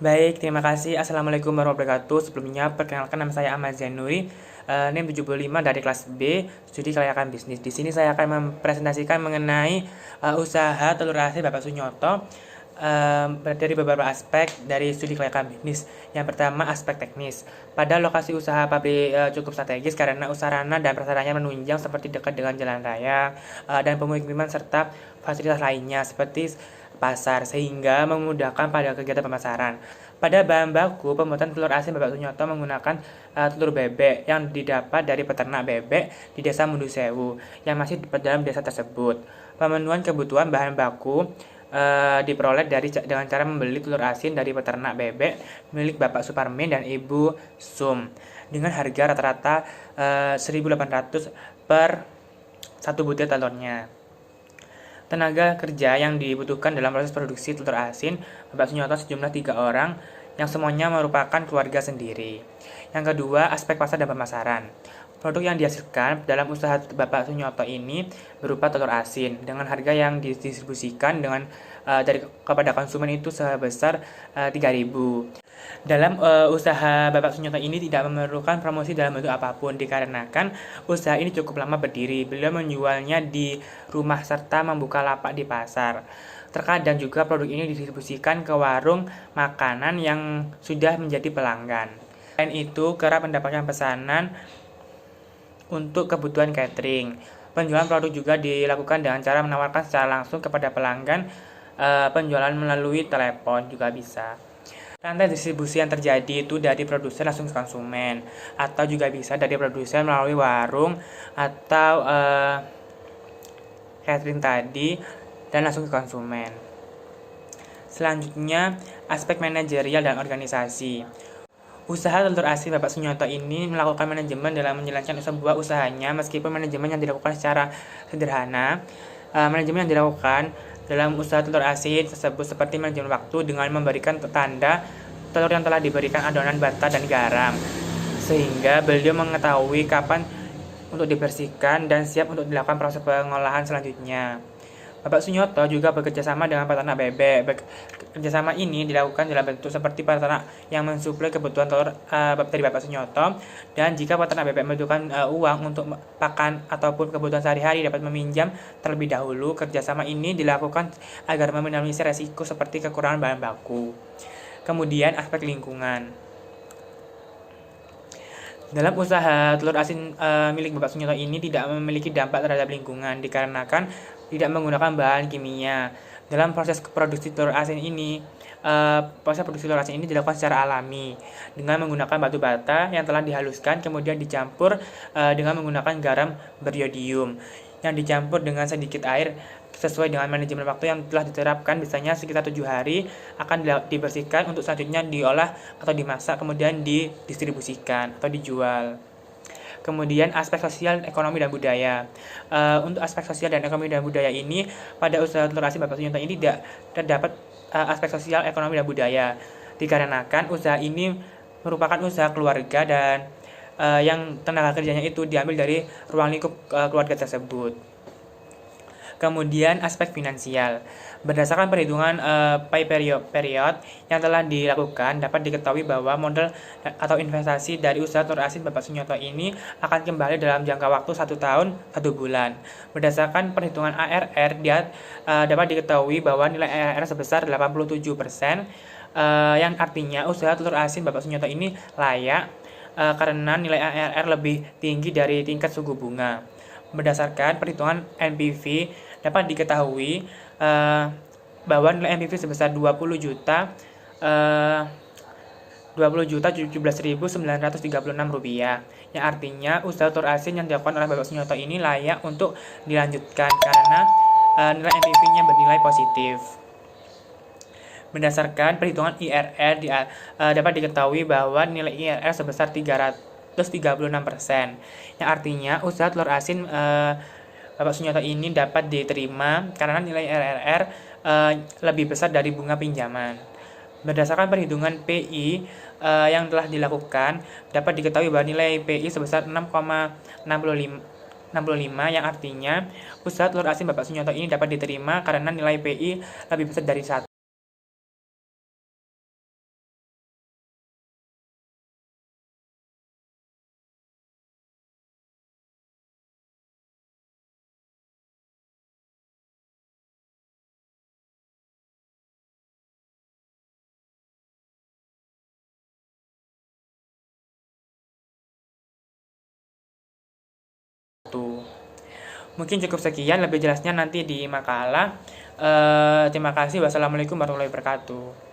Baik, terima kasih. Assalamualaikum warahmatullahi wabarakatuh. Sebelumnya, perkenalkan nama saya Ahmad Zainuri, NIM 75 dari kelas B, studi kelayakan bisnis. Di sini saya akan mempresentasikan mengenai usaha telur asin Bapak Sunyoto dari beberapa aspek dari studi kelayakan bisnis. Yang pertama, aspek teknis. Pada lokasi usaha pabrik cukup strategis karena sarana dan prasarannya menunjang seperti dekat dengan jalan raya dan pemukiman serta fasilitas lainnya seperti pasar sehingga memudahkan pada kegiatan pemasaran. Pada bahan baku pembuatan telur asin Bapak Sunyoto menggunakan telur bebek yang didapat dari peternak bebek di Desa Mundu Sewu yang masih dalam desa tersebut. Pemenuhan kebutuhan bahan baku diperoleh dengan cara membeli telur asin dari peternak bebek milik Bapak Suparmin dan Ibu Sum dengan harga rata-rata 1.800 per satu butir telurnya. Tenaga kerja yang dibutuhkan dalam proses produksi telur asin Bapak Sunyoto sejumlah 3 orang yang semuanya merupakan keluarga sendiri. Yang kedua, aspek pasar dan pemasaran. Produk yang dihasilkan dalam usaha Bapak Sunyoto ini berupa telur asin dengan harga yang didistribusikan kepada konsumen itu sebesar 3.000. Dalam usaha Bapak Sunyoto ini tidak memerlukan promosi dalam bentuk apapun dikarenakan usaha ini cukup lama berdiri. Beliau menjualnya di rumah serta membuka lapak di pasar. Terkadang juga produk ini didistribusikan ke warung makanan yang sudah menjadi pelanggan. Selain itu, kerap mendapatkan pesanan untuk kebutuhan catering. Penjualan produk juga dilakukan dengan cara menawarkan secara langsung kepada pelanggan, penjualan melalui telepon juga bisa. Rantai distribusi yang terjadi itu dari produsen langsung ke konsumen, atau juga bisa dari produsen melalui warung atau catering tadi dan langsung ke konsumen. Selanjutnya, aspek manajerial dan organisasi. Usaha telur asin Bapak Sunyoto ini melakukan manajemen dalam menjalankan sebuah usahanya meskipun manajemen yang dilakukan secara sederhana. Manajemen yang dilakukan dalam usaha telur asin tersebut seperti manajemen waktu dengan memberikan tanda telur yang telah diberikan adonan bata dan garam sehingga beliau mengetahui kapan untuk dibersihkan dan siap untuk dilakukan proses pengolahan selanjutnya. Bapak Sunyoto juga bekerja sama dengan peternak bebek. Kerjasama ini dilakukan dalam bentuk seperti peternak yang mensuplai kebutuhan telur dari Bapak Sunyoto, dan jika peternak bebek membutuhkan uang untuk pakan ataupun kebutuhan sehari-hari dapat meminjam terlebih dahulu. Kerjasama ini dilakukan agar meminimalisir resiko seperti kekurangan bahan baku. Kemudian aspek lingkungan. Dalam usaha telur asin milik Bapak Sunyoto ini tidak memiliki dampak terhadap lingkungan dikarenakan tidak menggunakan bahan kimia. Dalam proses produksi telur asin ini, proses produksi telur asin ini dilakukan secara alami dengan menggunakan batu bata yang telah dihaluskan kemudian dicampur dengan menggunakan garam beriodium yang dicampur dengan sedikit air sesuai dengan manajemen waktu yang telah diterapkan, biasanya sekitar 7 hari akan dibersihkan untuk selanjutnya diolah atau dimasak kemudian didistribusikan atau dijual. Kemudian aspek sosial, ekonomi, dan budaya. Untuk aspek sosial dan ekonomi dan budaya ini, pada usaha telur asin Bapak Sunyoto ini tidak terdapat aspek sosial, ekonomi, dan budaya dikarenakan usaha ini merupakan usaha keluarga dan yang tenaga kerjanya itu diambil dari ruang lingkup keluarga tersebut. Kemudian aspek finansial. Berdasarkan perhitungan pay period yang telah dilakukan, dapat diketahui bahwa modal atau investasi dari usaha telur asin Bapak Sunyoto ini akan kembali dalam jangka waktu 1 tahun 1 bulan. Berdasarkan perhitungan ARR, dapat diketahui bahwa nilai ARR sebesar 87%, yang artinya usaha telur asin Bapak Sunyoto ini layak karena nilai ARR lebih tinggi dari tingkat suku bunga. Berdasarkan perhitungan NPV, dapat diketahui bahwa nilai NPV sebesar 20 juta 17.936 rupiah, yang artinya usaha telur asin yang dilakukan oleh Bapak Sunyoto ini layak untuk dilanjutkan karena nilai NPV-nya bernilai positif. Berdasarkan perhitungan IRR dapat diketahui bahwa nilai IRR sebesar 336%, yang artinya usaha telur asin Bapak Sunyoto ini dapat diterima karena nilai IRR lebih besar dari bunga pinjaman. Berdasarkan perhitungan PI yang telah dilakukan, dapat diketahui bahwa nilai PI sebesar 6,65, yang artinya usaha telur asin Bapak Sunyoto ini dapat diterima karena nilai PI lebih besar dari 1. wabarakatuh. Mungkin cukup sekian, lebih jelasnya nanti di makalah. Terima kasih. Wassalamualaikum warahmatullahi wabarakatuh.